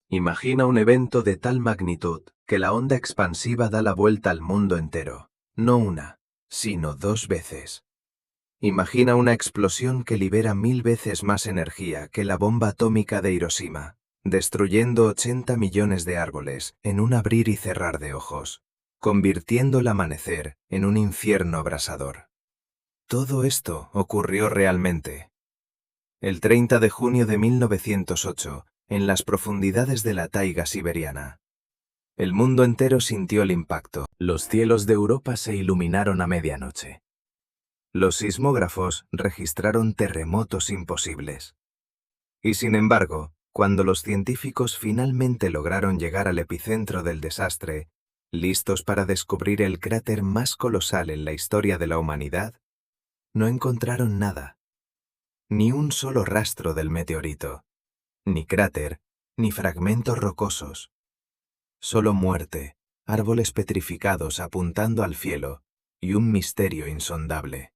Imagina un evento de tal magnitud que la onda expansiva da la vuelta al mundo entero, no una, sino 2 veces. Imagina una explosión que libera 1000 veces más energía que la bomba atómica de Hiroshima, destruyendo 80 millones de árboles en un abrir y cerrar de ojos, convirtiendo el amanecer en un infierno abrasador. Todo esto ocurrió realmente. El 30 de junio de 1908, en las profundidades de la taiga siberiana. El mundo entero sintió el impacto. Los cielos de Europa se iluminaron a medianoche. Los sismógrafos registraron terremotos imposibles. Y sin embargo, cuando los científicos finalmente lograron llegar al epicentro del desastre, listos para descubrir el cráter más colosal en la historia de la humanidad, no encontraron nada. Ni un solo rastro del meteorito, ni cráter, ni fragmentos rocosos. Solo muerte, árboles petrificados apuntando al cielo y un misterio insondable.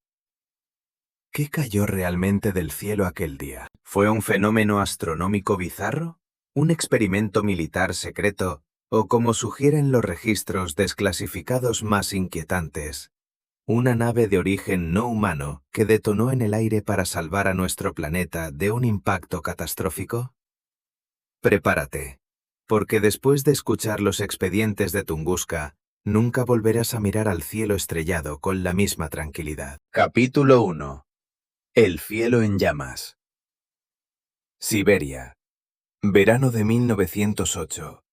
¿Qué cayó realmente del cielo aquel día? ¿Fue un fenómeno astronómico bizarro? ¿Un experimento militar secreto? ¿O, como sugieren los registros desclasificados más inquietantes, una nave de origen no humano que detonó en el aire para salvar a nuestro planeta de un impacto catastrófico? Prepárate, porque después de escuchar los expedientes de Tunguska, nunca volverás a mirar al cielo estrellado con la misma tranquilidad. Capítulo 1. El cielo en llamas. Siberia. Verano de 1908.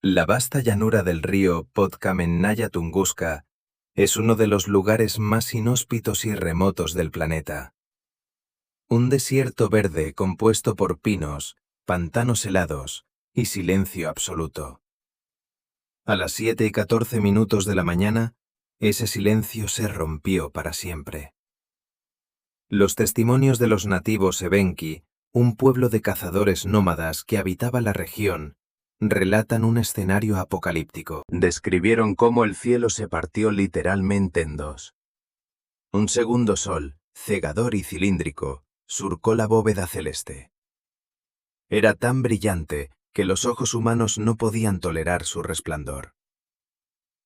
La vasta llanura del río Podkamennaya Tunguska es uno de los lugares más inhóspitos y remotos del planeta. Un desierto verde compuesto por pinos, pantanos helados y silencio absoluto. A las 7:14 de la mañana, ese silencio se rompió para siempre. Los testimonios de los nativos Evenki, un pueblo de cazadores nómadas que habitaba la región, relatan un escenario apocalíptico. Describieron cómo el cielo se partió literalmente en dos. Un segundo sol, cegador y cilíndrico, surcó la bóveda celeste. Era tan brillante que los ojos humanos no podían tolerar su resplandor.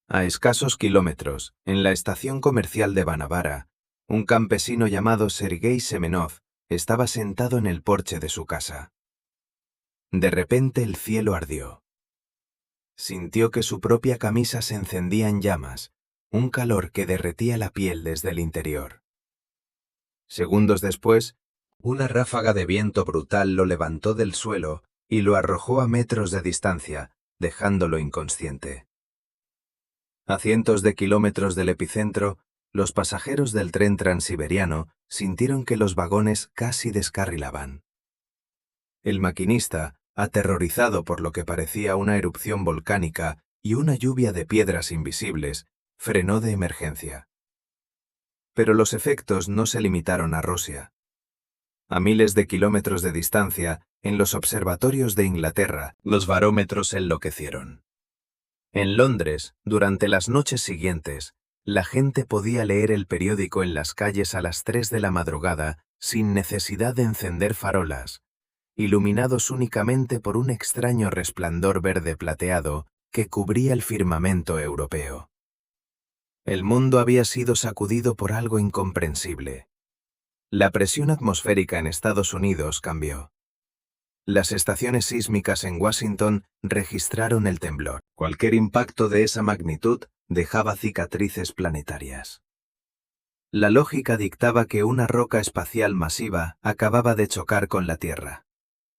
A escasos kilómetros, en la estación comercial de Banavara, un campesino llamado Sergei Semenov estaba sentado en el porche de su casa. De repente el cielo ardió. Sintió que su propia camisa se encendía en llamas, un calor que derretía la piel desde el interior. Segundos después, una ráfaga de viento brutal lo levantó del suelo y lo arrojó a metros de distancia, dejándolo inconsciente. A cientos de kilómetros del epicentro, los pasajeros del tren transiberiano sintieron que los vagones casi descarrilaban. El maquinista, aterrorizado por lo que parecía una erupción volcánica y una lluvia de piedras invisibles, frenó de emergencia. Pero los efectos no se limitaron a Rusia. A miles de kilómetros de distancia, en los observatorios de Inglaterra, los barómetros enloquecieron. En Londres, durante las noches siguientes, la gente podía leer el periódico en las calles a las 3 de la madrugada sin necesidad de encender farolas, iluminados únicamente por un extraño resplandor verde plateado que cubría el firmamento europeo. El mundo había sido sacudido por algo incomprensible. La presión atmosférica en Estados Unidos cambió. Las estaciones sísmicas en Washington registraron el temblor. Cualquier impacto de esa magnitud dejaba cicatrices planetarias. La lógica dictaba que una roca espacial masiva acababa de chocar con la Tierra.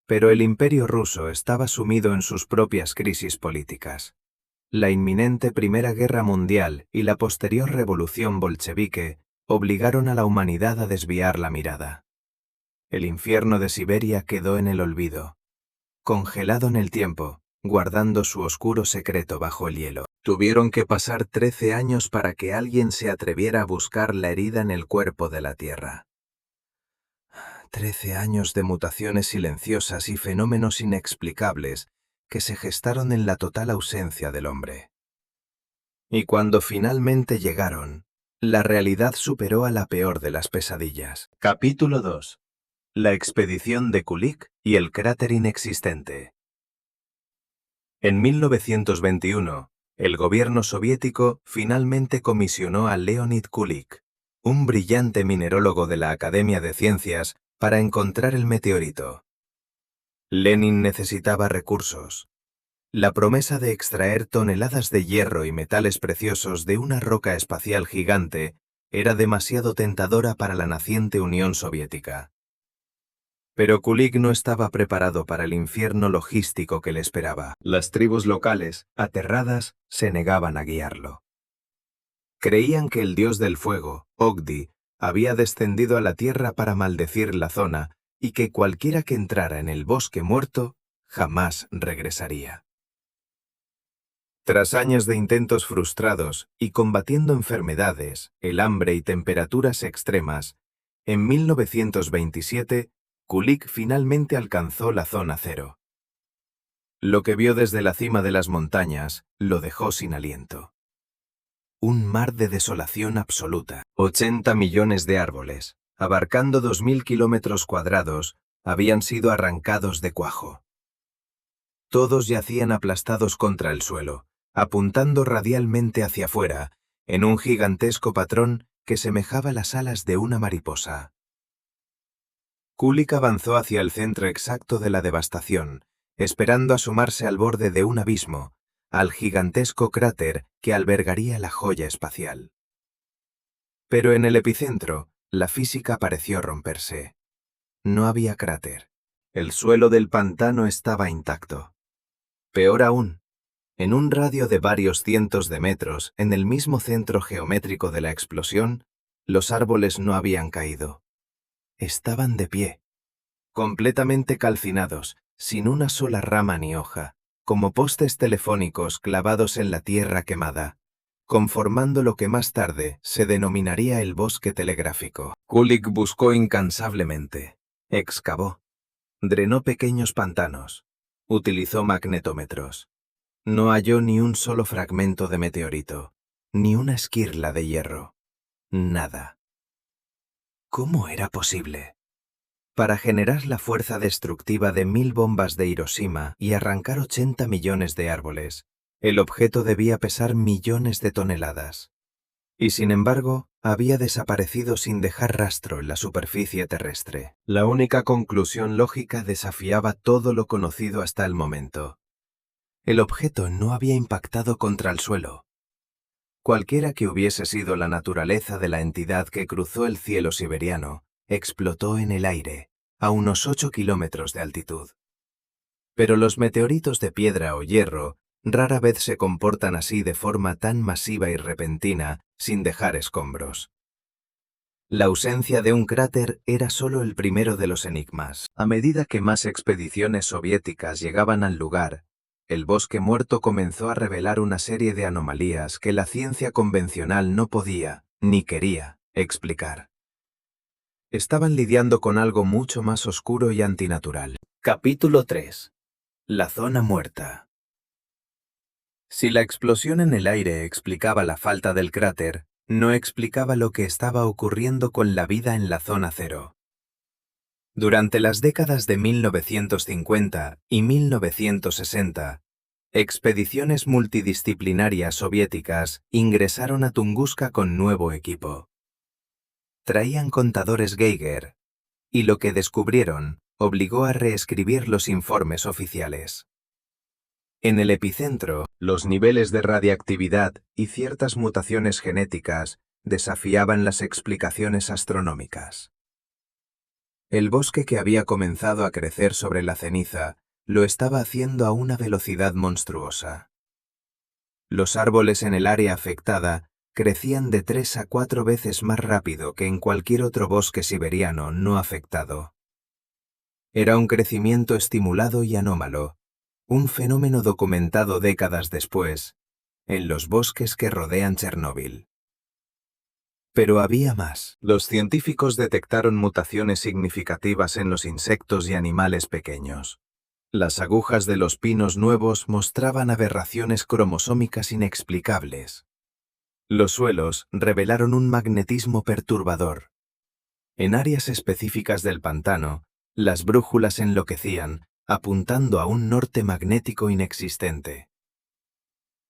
Pero el Imperio ruso estaba sumido en sus propias crisis políticas. La inminente Primera Guerra Mundial y la posterior revolución bolchevique obligaron a la humanidad a desviar la mirada. El infierno de Siberia quedó en el olvido, congelado en el tiempo, guardando su oscuro secreto bajo el hielo. Tuvieron que pasar 13 años para que alguien se atreviera a buscar la herida en el cuerpo de la Tierra. 13 años de mutaciones silenciosas y fenómenos inexplicables que se gestaron en la total ausencia del hombre. Y cuando finalmente llegaron, la realidad superó a la peor de las pesadillas. Capítulo 2. La expedición de Kulik y el cráter inexistente. En 1921, el gobierno soviético finalmente comisionó a Leonid Kulik, un brillante minerólogo de la Academia de Ciencias, para encontrar el meteorito. Lenin necesitaba recursos. La promesa de extraer toneladas de hierro y metales preciosos de una roca espacial gigante era demasiado tentadora para la naciente Unión Soviética. Pero Kulik no estaba preparado para el infierno logístico que le esperaba. Las tribus locales, aterradas, se negaban a guiarlo. Creían que el dios del fuego, Ogdi, había descendido a la tierra para maldecir la zona y que cualquiera que entrara en el bosque muerto jamás regresaría. Tras años de intentos frustrados y combatiendo enfermedades, el hambre y temperaturas extremas, en 1927, Kulik finalmente alcanzó la zona cero. Lo que vio desde la cima de las montañas lo dejó sin aliento. Un mar de desolación absoluta. 80 millones de árboles, abarcando 2.000 kilómetros cuadrados, habían sido arrancados de cuajo. Todos yacían aplastados contra el suelo, apuntando radialmente hacia afuera, en un gigantesco patrón que semejaba las alas de una mariposa. Kulik avanzó hacia el centro exacto de la devastación, esperando asomarse al borde de un abismo, al gigantesco cráter que albergaría la joya espacial. Pero en el epicentro, la física pareció romperse. No había cráter. El suelo del pantano estaba intacto. Peor aún, en un radio de varios cientos de metros, en el mismo centro geométrico de la explosión, los árboles no habían caído. Estaban de pie, completamente calcinados, sin una sola rama ni hoja, como postes telefónicos clavados en la tierra quemada, conformando lo que más tarde se denominaría el bosque telegráfico. Kulik buscó incansablemente, excavó, drenó pequeños pantanos, utilizó magnetómetros. No halló ni un solo fragmento de meteorito, ni una esquirla de hierro. Nada. ¿Cómo era posible? Para generar la fuerza destructiva de 1.000 bombas de Hiroshima y arrancar 80 millones de árboles, el objeto debía pesar millones de toneladas. Y sin embargo, había desaparecido sin dejar rastro en la superficie terrestre. La única conclusión lógica desafiaba todo lo conocido hasta el momento. El objeto no había impactado contra el suelo. Cualquiera que hubiese sido la naturaleza de la entidad que cruzó el cielo siberiano, explotó en el aire, a unos 8 kilómetros de altitud. Pero los meteoritos de piedra o hierro rara vez se comportan así de forma tan masiva y repentina, sin dejar escombros. La ausencia de un cráter era solo el primero de los enigmas. A medida que más expediciones soviéticas llegaban al lugar, el bosque muerto comenzó a revelar una serie de anomalías que la ciencia convencional no podía, ni quería, explicar. Estaban lidiando con algo mucho más oscuro y antinatural. Capítulo 3. La zona muerta. Si la explosión en el aire explicaba la falta del cráter, no explicaba lo que estaba ocurriendo con la vida en la zona cero. Durante las décadas de 1950 y 1960, expediciones multidisciplinarias soviéticas ingresaron a Tunguska con nuevo equipo. Traían contadores Geiger, y lo que descubrieron obligó a reescribir los informes oficiales. En el epicentro, los niveles de radiactividad y ciertas mutaciones genéticas desafiaban las explicaciones astronómicas. El bosque que había comenzado a crecer sobre la ceniza lo estaba haciendo a una velocidad monstruosa. Los árboles en el área afectada crecían de 3 a 4 veces más rápido que en cualquier otro bosque siberiano no afectado. Era un crecimiento estimulado y anómalo, un fenómeno documentado décadas después, en los bosques que rodean Chernóbil. Pero había más. Los científicos detectaron mutaciones significativas en los insectos y animales pequeños. Las agujas de los pinos nuevos mostraban aberraciones cromosómicas inexplicables. Los suelos revelaron un magnetismo perturbador. En áreas específicas del pantano, las brújulas enloquecían, apuntando a un norte magnético inexistente.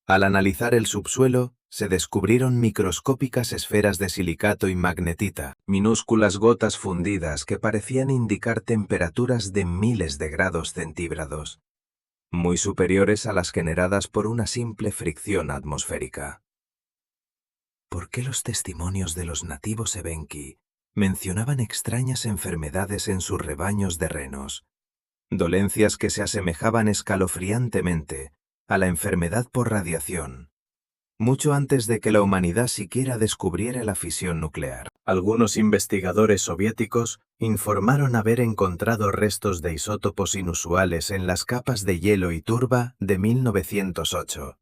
Al analizar el subsuelo, se descubrieron microscópicas esferas de silicato y magnetita, minúsculas gotas fundidas que parecían indicar temperaturas de miles de grados centígrados, muy superiores a las generadas por una simple fricción atmosférica. ¿Por qué los testimonios de los nativos evenki mencionaban extrañas enfermedades en sus rebaños de renos? Dolencias que se asemejaban escalofriantemente a la enfermedad por radiación, mucho antes de que la humanidad siquiera descubriera la fisión nuclear. Algunos investigadores soviéticos informaron haber encontrado restos de isótopos inusuales en las capas de hielo y turba de 1908,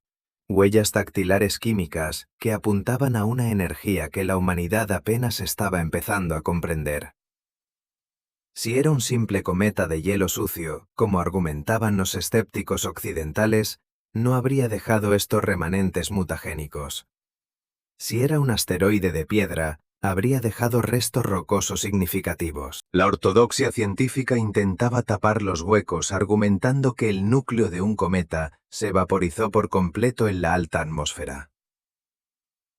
huellas dactilares químicas que apuntaban a una energía que la humanidad apenas estaba empezando a comprender. Si era un simple cometa de hielo sucio, como argumentaban los escépticos occidentales, no habría dejado estos remanentes mutagénicos. Si era un asteroide de piedra, habría dejado restos rocosos significativos. La ortodoxia científica intentaba tapar los huecos argumentando que el núcleo de un cometa se vaporizó por completo en la alta atmósfera.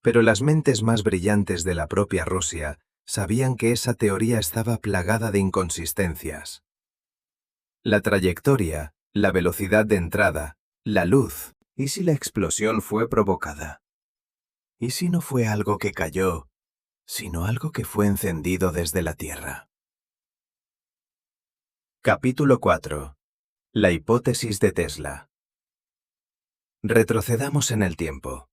Pero las mentes más brillantes de la propia Rusia sabían que esa teoría estaba plagada de inconsistencias. La trayectoria, la velocidad de entrada, la luz, ¿y si la explosión fue provocada? ¿Y si no fue algo que cayó, sino algo que fue encendido desde la Tierra? Capítulo 4. La hipótesis de Tesla. Retrocedamos en el tiempo.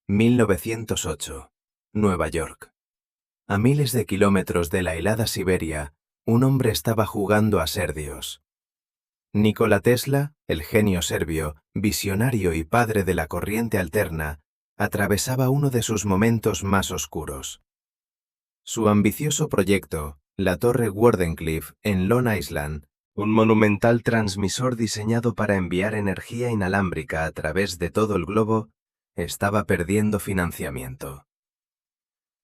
1908. Nueva York. A miles de kilómetros de la helada Siberia, un hombre estaba jugando a ser Dios. Nikola Tesla, el genio serbio, visionario y padre de la corriente alterna, atravesaba uno de sus momentos más oscuros. Su ambicioso proyecto, la Torre Wardenclyffe en Long Island, un monumental transmisor diseñado para enviar energía inalámbrica a través de todo el globo, estaba perdiendo financiamiento.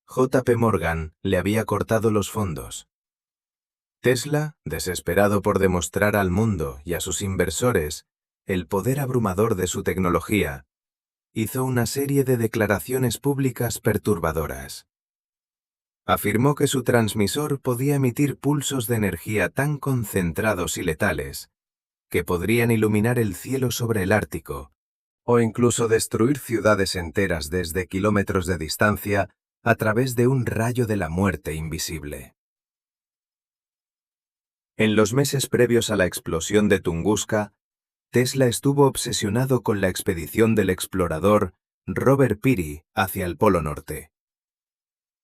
J.P. Morgan le había cortado los fondos. Tesla, desesperado por demostrar al mundo y a sus inversores el poder abrumador de su tecnología, hizo una serie de declaraciones públicas perturbadoras. Afirmó que su transmisor podía emitir pulsos de energía tan concentrados y letales que podrían iluminar el cielo sobre el Ártico, o incluso destruir ciudades enteras desde kilómetros de distancia a través de un rayo de la muerte invisible. En los meses previos a la explosión de Tunguska, Tesla estuvo obsesionado con la expedición del explorador Robert Peary hacia el Polo Norte.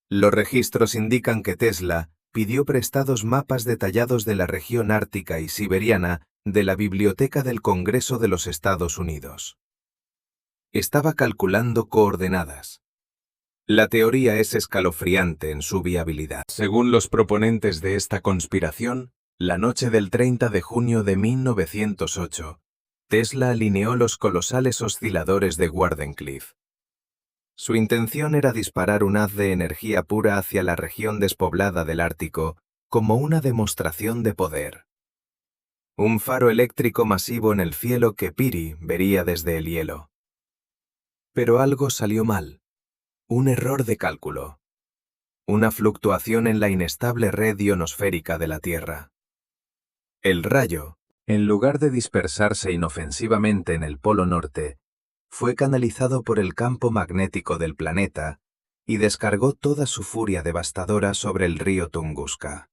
Los registros indican que Tesla pidió prestados mapas detallados de la región ártica y siberiana de la Biblioteca del Congreso de los Estados Unidos. Estaba calculando coordenadas. La teoría es escalofriante en su viabilidad. Según los proponentes de esta conspiración, la noche del 30 de junio de 1908, Tesla alineó los colosales osciladores de Wardenclyffe. Su intención era disparar un haz de energía pura hacia la región despoblada del Ártico como una demostración de poder. Un faro eléctrico masivo en el cielo que Peary vería desde el hielo. Pero algo salió mal. Un error de cálculo. Una fluctuación en la inestable red ionosférica de la Tierra. El rayo, en lugar de dispersarse inofensivamente en el Polo Norte, fue canalizado por el campo magnético del planeta y descargó toda su furia devastadora sobre el río Tunguska.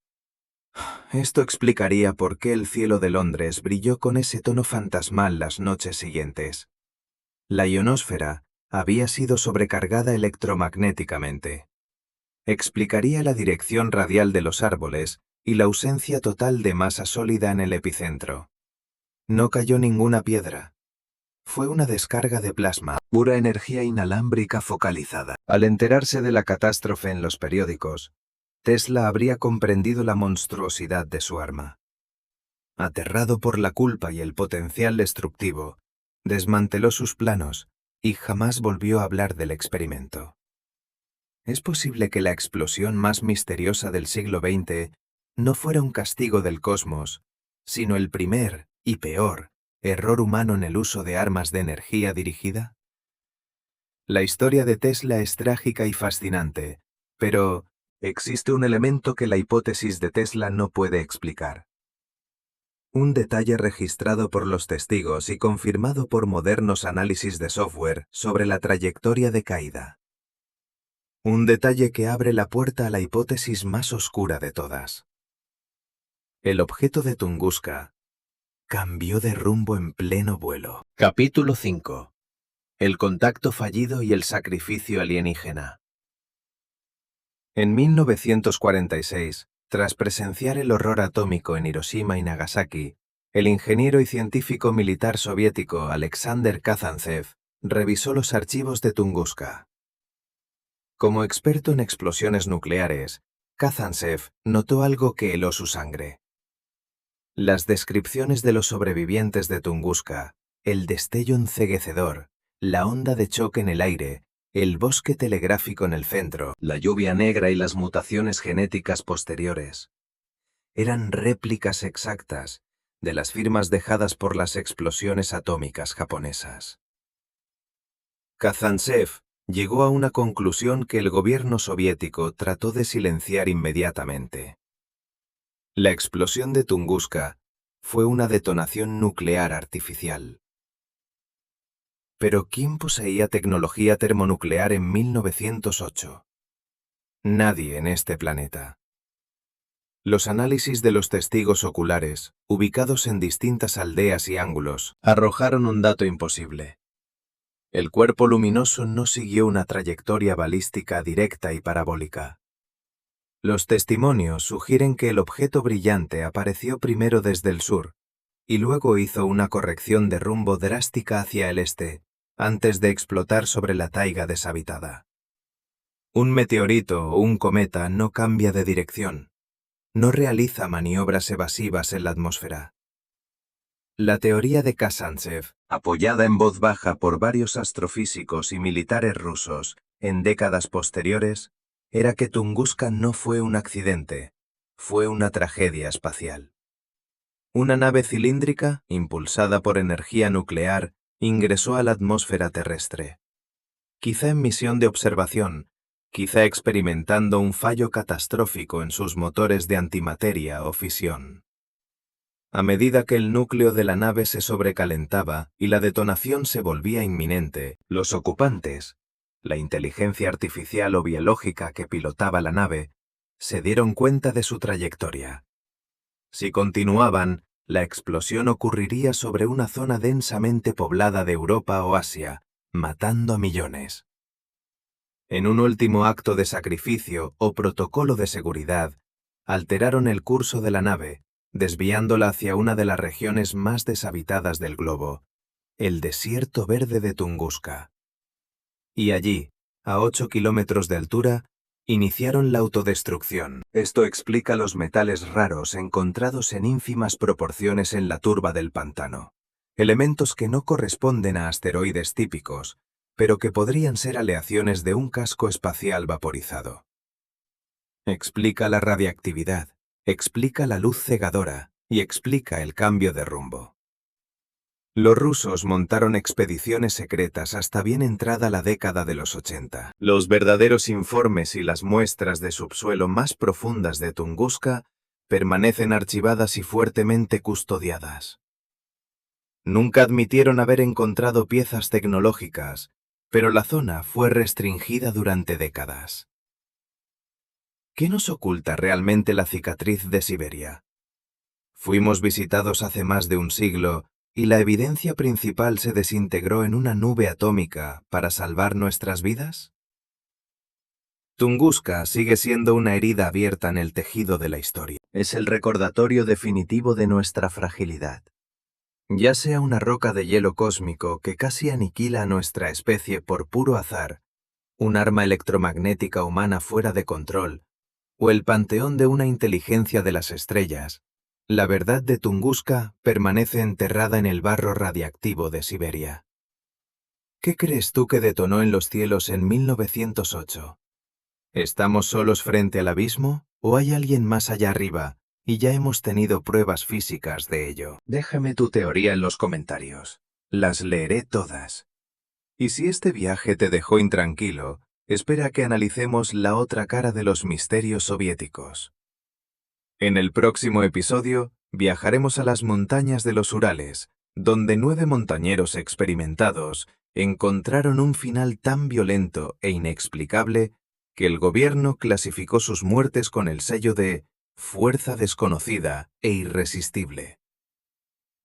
Esto explicaría por qué el cielo de Londres brilló con ese tono fantasmal las noches siguientes. La ionosfera había sido sobrecargada electromagnéticamente. Explicaría la dirección radial de los árboles y la ausencia total de masa sólida en el epicentro. No cayó ninguna piedra. Fue una descarga de plasma, pura energía inalámbrica focalizada. Al enterarse de la catástrofe en los periódicos, Tesla habría comprendido la monstruosidad de su arma. Aterrado por la culpa y el potencial destructivo, desmanteló sus planos y jamás volvió a hablar del experimento. ¿Es posible que la explosión más misteriosa del siglo XX no fuera un castigo del cosmos, sino el primer Y peor, error humano en el uso de armas de energía dirigida. La historia de Tesla es trágica y fascinante, pero existe un elemento que la hipótesis de Tesla no puede explicar. Un detalle registrado por los testigos y confirmado por modernos análisis de software sobre la trayectoria de caída. Un detalle que abre la puerta a la hipótesis más oscura de todas. El objeto de Tunguska cambió de rumbo en pleno vuelo. Capítulo 5. El contacto fallido y el sacrificio alienígena. En 1946, tras presenciar el horror atómico en Hiroshima y Nagasaki, el ingeniero y científico militar soviético Alexander Kazantsev revisó los archivos de Tunguska. Como experto en explosiones nucleares, Kazantsev notó algo que heló su sangre. Las descripciones de los sobrevivientes de Tunguska, el destello enceguecedor, la onda de choque en el aire, el bosque telegráfico en el centro, la lluvia negra y las mutaciones genéticas posteriores. Eran réplicas exactas de las firmas dejadas por las explosiones atómicas japonesas. Kazantsev llegó a una conclusión que el gobierno soviético trató de silenciar inmediatamente. La explosión de Tunguska fue una detonación nuclear artificial. Pero ¿quién poseía tecnología termonuclear en 1908? Nadie en este planeta. Los análisis de los testigos oculares, ubicados en distintas aldeas y ángulos, arrojaron un dato imposible. El cuerpo luminoso no siguió una trayectoria balística directa y parabólica. Los testimonios sugieren que el objeto brillante apareció primero desde el sur y luego hizo una corrección de rumbo drástica hacia el este, antes de explotar sobre la taiga deshabitada. Un meteorito o un cometa no cambia de dirección, no realiza maniobras evasivas en la atmósfera. La teoría de Kazantsev, apoyada en voz baja por varios astrofísicos y militares rusos en décadas posteriores, era que Tunguska no fue un accidente, fue una tragedia espacial. Una nave cilíndrica, impulsada por energía nuclear, ingresó a la atmósfera terrestre. Quizá en misión de observación, quizá experimentando un fallo catastrófico en sus motores de antimateria o fisión. A medida que el núcleo de la nave se sobrecalentaba y la detonación se volvía inminente, los ocupantes, la inteligencia artificial o biológica que pilotaba la nave, se dieron cuenta de su trayectoria. Si continuaban, la explosión ocurriría sobre una zona densamente poblada de Europa o Asia, matando a millones. En un último acto de sacrificio o protocolo de seguridad, alteraron el curso de la nave, desviándola hacia una de las regiones más deshabitadas del globo, el desierto verde de Tunguska. Y allí, a 8 kilómetros de altura, iniciaron la autodestrucción. Esto explica los metales raros encontrados en ínfimas proporciones en la turba del pantano. Elementos que no corresponden a asteroides típicos, pero que podrían ser aleaciones de un casco espacial vaporizado. Explica la radiactividad, explica la luz cegadora y explica el cambio de rumbo. Los rusos montaron expediciones secretas hasta bien entrada la década de los 80. Los verdaderos informes y las muestras de subsuelo más profundas de Tunguska permanecen archivadas y fuertemente custodiadas. Nunca admitieron haber encontrado piezas tecnológicas, pero la zona fue restringida durante décadas. ¿Qué nos oculta realmente la cicatriz de Siberia? Fuimos visitados hace más de un siglo y la evidencia principal se desintegró en una nube atómica para salvar nuestras vidas. Tunguska sigue siendo una herida abierta en el tejido de la historia. Es el recordatorio definitivo de nuestra fragilidad. Ya sea una roca de hielo cósmico que casi aniquila a nuestra especie por puro azar, un arma electromagnética humana fuera de control, o el panteón de una inteligencia de las estrellas, la verdad de Tunguska permanece enterrada en el barro radiactivo de Siberia. ¿Qué crees tú que detonó en los cielos en 1908? ¿Estamos solos frente al abismo o hay alguien más allá arriba, y ya hemos tenido pruebas físicas de ello. Déjame tu teoría en los comentarios. Las leeré todas. Y si este viaje te dejó intranquilo, espera que analicemos la otra cara de los misterios soviéticos. En el próximo episodio, viajaremos a las montañas de los Urales, donde 9 montañeros experimentados encontraron un final tan violento e inexplicable que el gobierno clasificó sus muertes con el sello de fuerza desconocida e irresistible.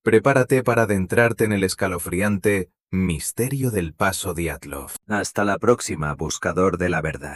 Prepárate para adentrarte en el escalofriante misterio del Paso Dyatlov. Hasta la próxima, buscador de la verdad.